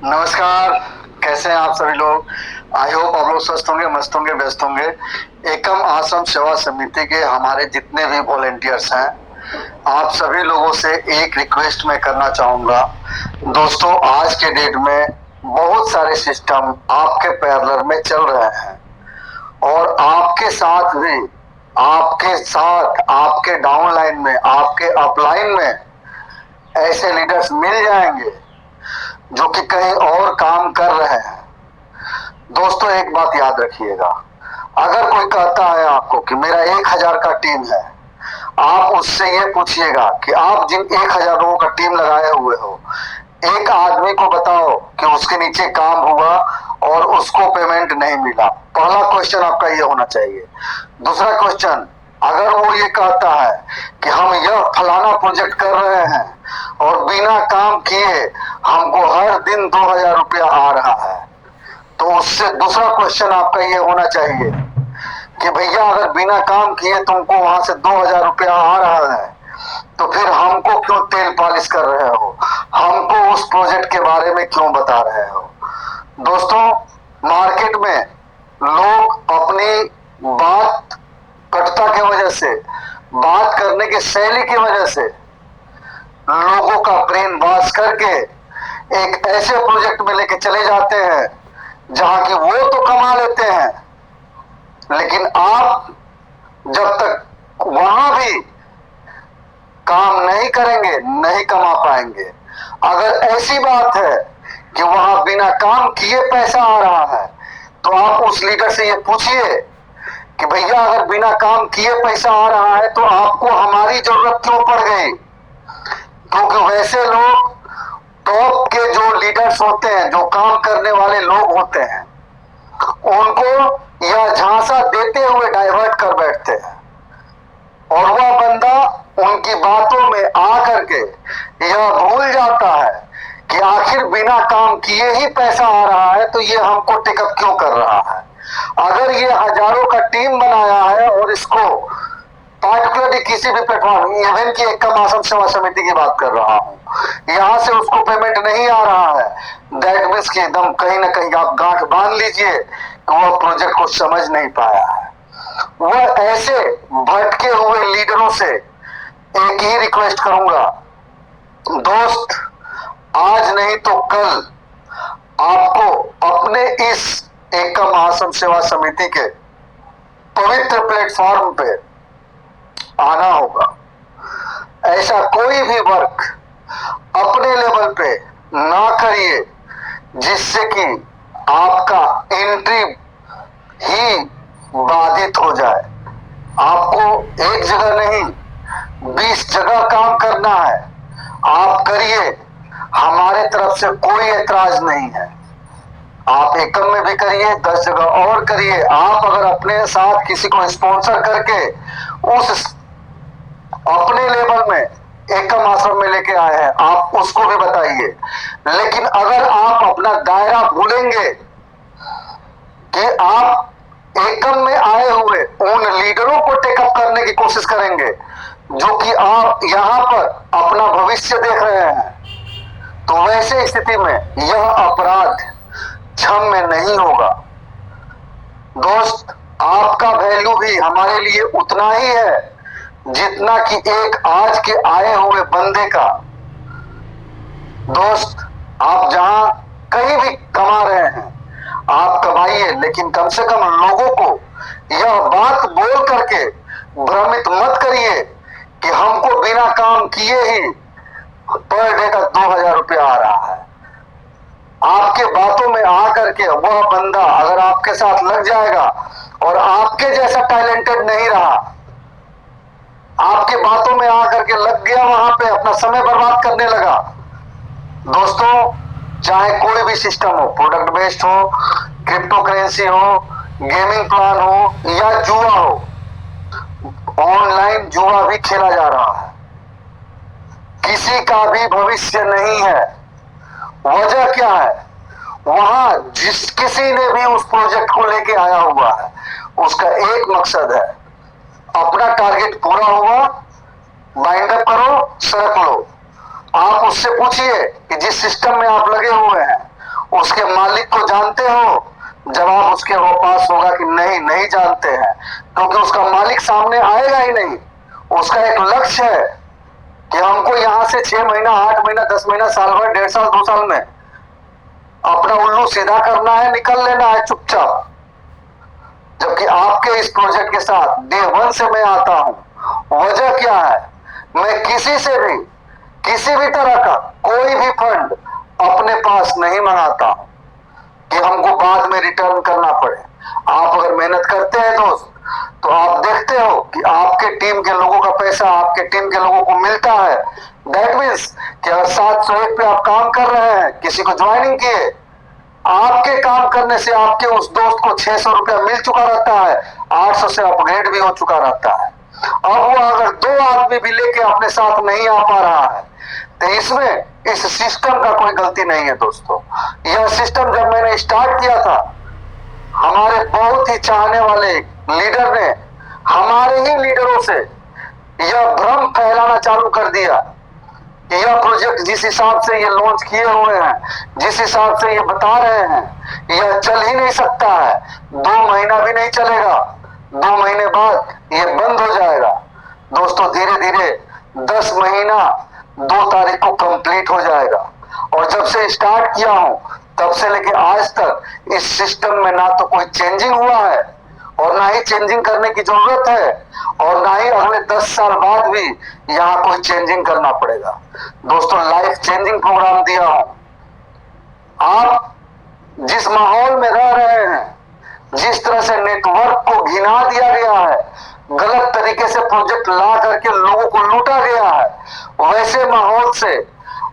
नमस्कार। कैसे हैं आप सभी लोग? आई होप आप लोग स्वस्थ होंगे, मस्त होंगे, व्यस्त होंगे। एकम आश्रम सेवा समिति के हमारे जितने भी वॉलेंटियर्स हैं, आप सभी लोगों से एक रिक्वेस्ट मैं करना चाहूँगा। दोस्तों, आज के डेट में बहुत सारे सिस्टम आपके पैरेलल में चल रहे हैं और आपके साथ आपके डाउनलाइन में, आपके अपलाइन में ऐसे लीडर्स मिल जाएंगे जो कि कहीं और काम कर रहे हैं। दोस्तों, एक बात याद रखिएगा, अगर कोई कहता है आपको कि मेरा 1000 का टीम है, आप उससे ये पूछिएगा कि आप जिन 1000 लोगों का टीम लगाए हुए हो, एक आदमी को बताओ कि उसके नीचे काम हुआ और उसको पेमेंट नहीं मिला। पहला क्वेश्चन आपका ये होना चाहिए। दूसरा क्वेश्चन, अगर वो ये कहता है कि हम यह फलाना प्रोजेक्ट कर रहे हैं और बिना काम किए हमको हर दिन 2000 रुपया आ रहा है, तो उससे दूसरा क्वेश्चन आपका ये होना चाहिए कि भैया अगर बिना काम किए तुमको वहां से 2000 रुपया आ रहा है तो फिर हमको क्यों तेल पालिश कर रहे हो, हमको उस प्रोजेक्ट के बारे में क्यों बता रहे हो। दोस्तों, मार्केट में लोग अपनी बात कटुता की वजह से, बात करने की शैली की वजह से लोगों का ब्रेन वॉश करके एक ऐसे प्रोजेक्ट में लेके चले जाते हैं जहां की वो तो कमा लेते हैं, लेकिन आप जब तक वहां भी काम नहीं करेंगे नहीं कमा पाएंगे। अगर ऐसी बात है कि वहां बिना काम किए पैसा आ रहा है, तो आप उस लीडर से ये पूछिए कि भैया अगर बिना काम किए पैसा आ रहा है तो आपको हमारी जरूरत क्यों पड़ गई। क्योंकि वैसे लोग, टॉप के जो लीडर्स होते हैं, जो काम करने वाले लोग होते हैं, उनको यह झांसा देते हुए डाइवर्ट कर बैठते हैं और वह बंदा उनकी बातों में आकर के यह भूल जाता है कि आखिर बिना काम किए ही पैसा आ रहा है, तो ये हमको टेकअप क्यों कर रहा है। अगर ये हजारों का टीम बनाया है और इसको पार्टिकुलरली किसी भी प्लेटफॉर्म, इवन की एकम आश्रम सेवा समिति की बात कर रहा हूँ, यहाँ से उसको पेमेंट नहीं आ रहा है, दैट मीन्स कि एकदम कहीं ना कहीं आप गांठ बांध लीजिए कि वह प्रोजेक्ट को समझ नहीं पाया है। वह ऐसे भटके हुए लीडरों से एक ही रिक्वेस्ट करूंगा, दोस्त, आज नहीं तो कल आपको अपने इस एकम आश्रम सेवा समिति के पवित्र प्लेटफॉर्म पे आना होगा। ऐसा कोई भी वर्क अपने लेवल पे ना करिए जिससे कि आपका एंट्री ही बाधित हो जाए। आपको एक जगह नहीं 20 जगह काम करना है, आप करिए, हमारे तरफ से कोई ऐतराज नहीं है। आप एकम में भी करिए, 10 जगह और करिए। आप अगर अपने साथ किसी को स्पॉन्सर करके उस अपने लेवल में एकम आश्रम में लेके आए हैं, आप उसको भी बताइए। लेकिन अगर आप अपना दायरा भूलेंगे कि आप एकम में आए हुए उन लीडरों को टेकअप करने की कोशिश करेंगे जो कि आप यहां पर अपना भविष्य देख रहे हैं, तो वैसे स्थिति में यह अपराध क्षम्य नहीं होगा। दोस्त, आपका वैल्यू भी हमारे लिए उतना ही है जितना कि एक आज के आए हुए बंदे का। दोस्त, आप जहां कहीं भी कमा रहे हैं, आप कमाइए, लेकिन कम से कम लोगों को यह बात बोल करके भ्रमित मत करिए कि हमको बिना काम किए ही पर डे का 2000 रुपया आ रहा है। आपके बातों में आकर के वह बंदा अगर आपके साथ लग जाएगा और आपके जैसा टैलेंटेड नहीं रहा, आपके बातों में आकर के लग गया, वहां पे अपना समय बर्बाद करने लगा। दोस्तों, चाहे कोई भी सिस्टम हो, प्रोडक्ट बेस्ड हो, क्रिप्टो करेंसी हो, गेमिंग प्लान हो या जुआ हो, ऑनलाइन जुआ भी खेला जा रहा है। किसी का भी भविष्य नहीं है। वजह क्या है? वहां किसी ने भी उस प्रोजेक्ट को लेके आया हुआ है, उसका एक मकसद है, अपना टारगेट पूरा हुआ, बाइंड अप करो, सरक लो। आप उससे पूछिए कि जिस सिस्टम में आप लगे हुए हैं उसके मालिक को जानते हो? जवाब उसके पास होगा कि नहीं, नहीं जानते हैं, क्योंकि उसका मालिक सामने आएगा ही नहीं। उसका एक लक्ष्य है कि हमको यहां से 6 महीना, 8 महीना, 10 महीना, साल भर, 1.5 साल, 2 साल में अपना उल्लू सीधा करना है, निकल लेना है चुपचाप। जबकि आपके इस प्रोजेक्ट के साथ डे 1 से मैं आता हूं। वजह क्या है? मैं किसी से भी किसी भी तरह का कोई भी फंड अपने पास नहीं मंगाता हूं कि हमको बाद में रिटर्न करना पड़े। आप अगर मेहनत करते हैं दोस्त, तो आप देखते हो कि आपके टीम के लोगों का पैसा आपके टीम के लोगों को मिलता है। दैट मीन्स कि अगर 701 पे आप काम कर रहे हैं, किसी को ज्वाइनिंग किए, आपके काम करने से आपके उस दोस्त को 600 रुपया मिल चुका रहता है, 800 से अपग्रेड भी हो चुका रहता है। अब वो अगर 2 आदमी भी लेके अपने साथ नहीं आ पा रहा है, तो इसमें इस सिस्टम का कोई गलती नहीं है दोस्तों। यह सिस्टम जब मैंने स्टार्ट किया था, हमारे बहुत ही चाहने वाले लीडर ने हमारे ही लीडरों से यह भ्रम फैलाना चालू कर दिया। यह प्रोजेक्ट जिस हिसाब से ये लॉन्च किए हुए हैं, जिस हिसाब से ये बता रहे हैं, यह चल ही नहीं सकता है। 2 महीना भी नहीं चलेगा, 2 महीने बाद ये बंद हो जाएगा। दोस्तों धीरे धीरे 10 महीना 2 तारीख को कंप्लीट हो जाएगा। और जब से स्टार्ट किया हूं, तब से लेके आज तक इस सिस्टम में ना तो कोई चेंजिंग हुआ है, और ना ही चेंजिंग करने की जरूरत है, और ना ही अगले 10 साल बाद भी यहाँ कोई चेंजिंग करना पड़ेगा। दोस्तों लाइफ चेंजिंग प्रोग्राम दिया हूं। आप जिस माहौल में रह रहे हैं, जिस तरह से नेटवर्क को घिना दिया गया है, गलत तरीके से प्रोजेक्ट ला करके लोगों को लूटा गया है, वैसे माहौल से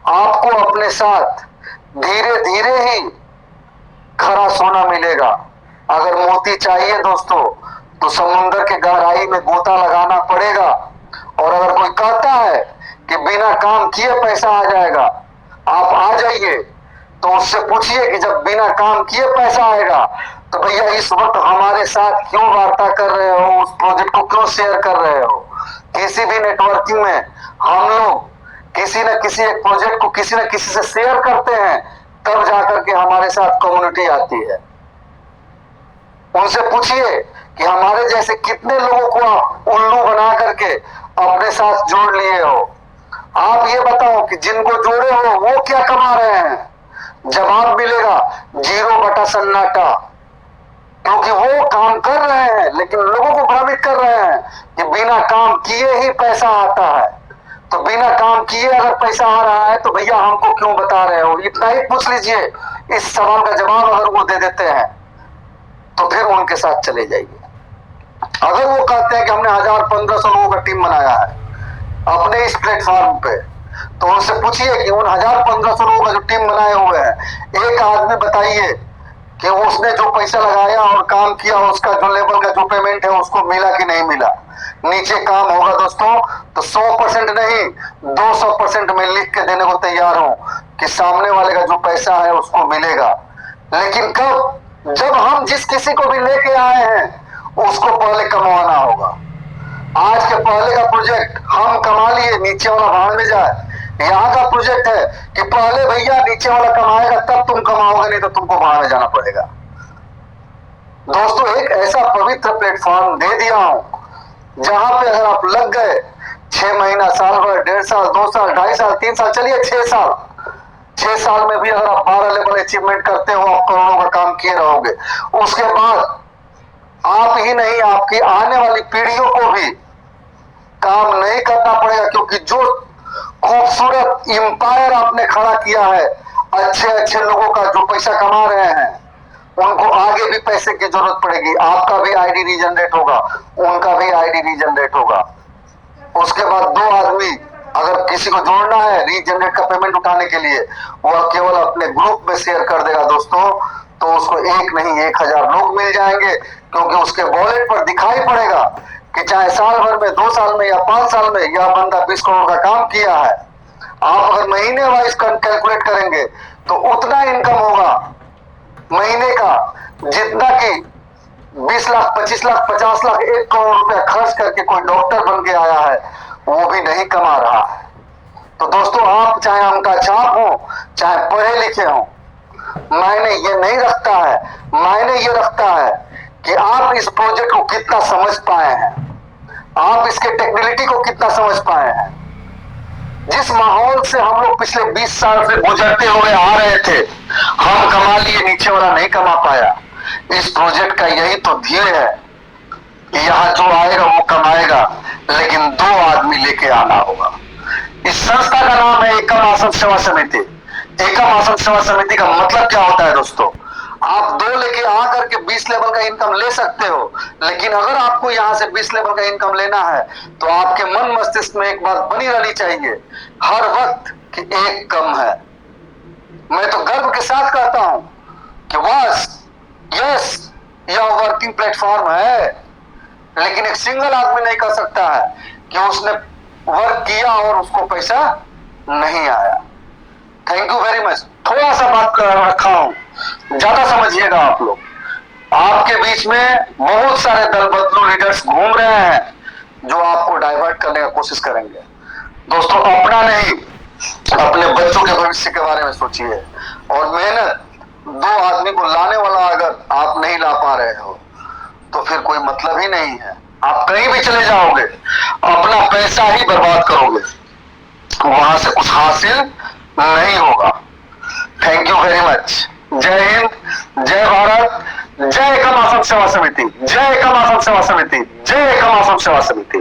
आपको अपने साथ धीरे धीरे ही खरा सोना मिलेगा। अगर मोती चाहिए दोस्तों, तो समुद्र के गहराई में गोता लगाना पड़ेगा। और अगर कोई कहता है कि बिना काम किए पैसा आ जाएगा, आप आ जाइए, तो उससे पूछिए कि जब बिना काम किए पैसा आएगा, तो भैया इस वक्त हमारे साथ क्यों वार्ता कर रहे हो, उस प्रोजेक्ट को क्यों शेयर कर रहे हो। किसी भी नेटवर्किंग में हम लोग किसी न किसी एक प्रोजेक्ट को किसी न किसी से शेयर करते हैं, तब जाकर के हमारे साथ कम्युनिटी आती है। उनसे पूछिए कि हमारे जैसे कितने लोगों को आप उल्लू बना करके अपने साथ जोड़ लिए हो। आप ये बताओ कि जिनको जोड़े हो वो क्या कमा रहे हैं। जवाब मिलेगा 0 बटा सन्नाटा, क्योंकि वो काम कर रहे हैं लेकिन लोगों को भ्रमित कर रहे हैं कि बिना काम किए ही पैसा आता है। तो बिना काम किए अगर पैसा आ रहा है तो भैया हमको क्यों बता रहे हो। इतना ही पूछ लीजिए। इस सवाल का जवाब अगर वो दे देते हैं, तो फिर उनके साथ चले जाइए। अगर वो कहते हैं कि हमने 1000-1500 लोगों का टीम बनाया है अपने इस प्लेटफॉर्म पे, तो उनसे पूछिए कि उन 1000-1500 लोगों का जो टीम बनाए हुए हैं, एक आदमी बताइए कि उसने जो पैसा लगाया और काम किया, उसका जो लेबर का जो पेमेंट है उसको मिला कि नहीं मिला। नीचे काम होगा दोस्तों, तो 100% नहीं 200% में लिख के देने को तैयार हूं कि सामने वाले का जो पैसा है उसको मिलेगा। लेकिन कब? जब हम जिस किसी को भी लेके आए हैं उसको पहले कमाना होगा। आज के पहले का प्रोजेक्ट हम कमा लिए, नीचे वाला भाड़ में जाए। यहाँ का प्रोजेक्ट है कि पहले भैया नीचे वाला कमाएगा तब तुम कमाओगे, नहीं तो तुमको भाड़ में जाना पड़ेगा। दोस्तों एक ऐसा पवित्र प्लेटफॉर्म दे दिया हूं जहां पे अगर आप लग गए 6 महीना, साल भर, 1.5 साल, 2 साल, 2.5 साल, 3 साल, चलिए 6 साल, 6 साल में भी अगर आप 12 लेवल अचीवमेंट करते हो, आप करोड़ों का काम किए रहोगे। उसके बाद आप ही नहीं, आपकी आने वाली पीढ़ियों को भी काम नहीं करना पड़ेगा, क्योंकि जो खूबसूरत एम्पायर आपने खड़ा किया है, अच्छे अच्छे लोगों का जो पैसा कमा रहे हैं, उनको आगे भी पैसे की जरूरत पड़ेगी। आपका भी आईडी रीजनरेट होगा, उनका भी आईडी रीजनरेट होगा। उसके बाद 2 आदमी अगर किसी को जोड़ना है रीजनरेट का पेमेंट उठाने के लिए, वह केवल अपने ग्रुप में शेयर कर देगा दोस्तों, तो उसको 1 नहीं 1000 लोग मिल जाएंगे, क्योंकि उसके वॉलेट पर दिखाई पड़ेगा कि चाहे साल भर में, 2 साल में या 5 साल में यह बंदा 20 करोड़ का काम किया है। आप अगर महीने वाइज कैलकुलेट करेंगे तो उतना इनकम होगा महीने का जितना कि 20 लाख, 25 लाख, 50 लाख, 1 करोड़ रुपया खर्च करके कोई डॉक्टर बन के आया है, वो भी नहीं कमा रहा है। तो दोस्तों आप चाहे उनका छाप हो, चाहे पढ़े लिखे हो, मायने ये नहीं रखता है, मायने ये रखता है कि आप इस प्रोजेक्ट को कितना समझ पाए हैं, आप इसके टेक्निकलिटी को कितना समझ पाए हैं। जिस माहौल से हम लोग पिछले 20 साल से गुजरते हुए आ रहे थे, हम कमा लिए, नीचे वाला नहीं कमा पाया। इस प्रोजेक्ट का यही तो ध्येय है कि यहाँ जो आएगा वो कमाएगा, लेकिन 2 आदमी लेके आना होगा। इस संस्था का नाम है एकम आसन सेवा समिति। एकम आसन सेवा समिति का मतलब क्या होता है दोस्तों? आप 2 लेके आकर के 20 लेवल का इनकम ले सकते हो, लेकिन अगर आपको यहां से 20 लेवल का इनकम लेना है तो आपके मन मस्तिष्क में एक बात बनी रहनी चाहिए हर वक्त कि एक कम है। मैं तो गर्व के साथ कहता हूं कि बस यस, यह वर्किंग प्लेटफॉर्म है, लेकिन एक सिंगल आदमी नहीं कर सकता है कि उसने वर्क किया और उसको पैसा नहीं आया। Thank you very much. थोड़ा सा बात कर रखा हूं, ज्यादा समझिएगा आप लोग। आपके बीच में बहुत सारे दल बदलू लीडर्स घूम रहे हैं जो आपको डाइवर्ट करने का कोशिश करेंगे। दोस्तों, अपना नहीं, अपने बच्चों के भविष्य के बारे में सोचिए। और मेहनत 2 आदमी को लाने वाला अगर आप नहीं ला पा रहे हो तो फिर कोई मतलब ही नहीं है। आप कहीं भी चले जाओगे, अपना पैसा ही बर्बाद करोगे, वहां से कुछ हासिल नहीं होगा। Thank you very much. जय हिंद, जय भारत, जय एकम आसन सेवा समिति, जय एकम आसन सेवा समिति, जय एकम आसन सेवा समिति।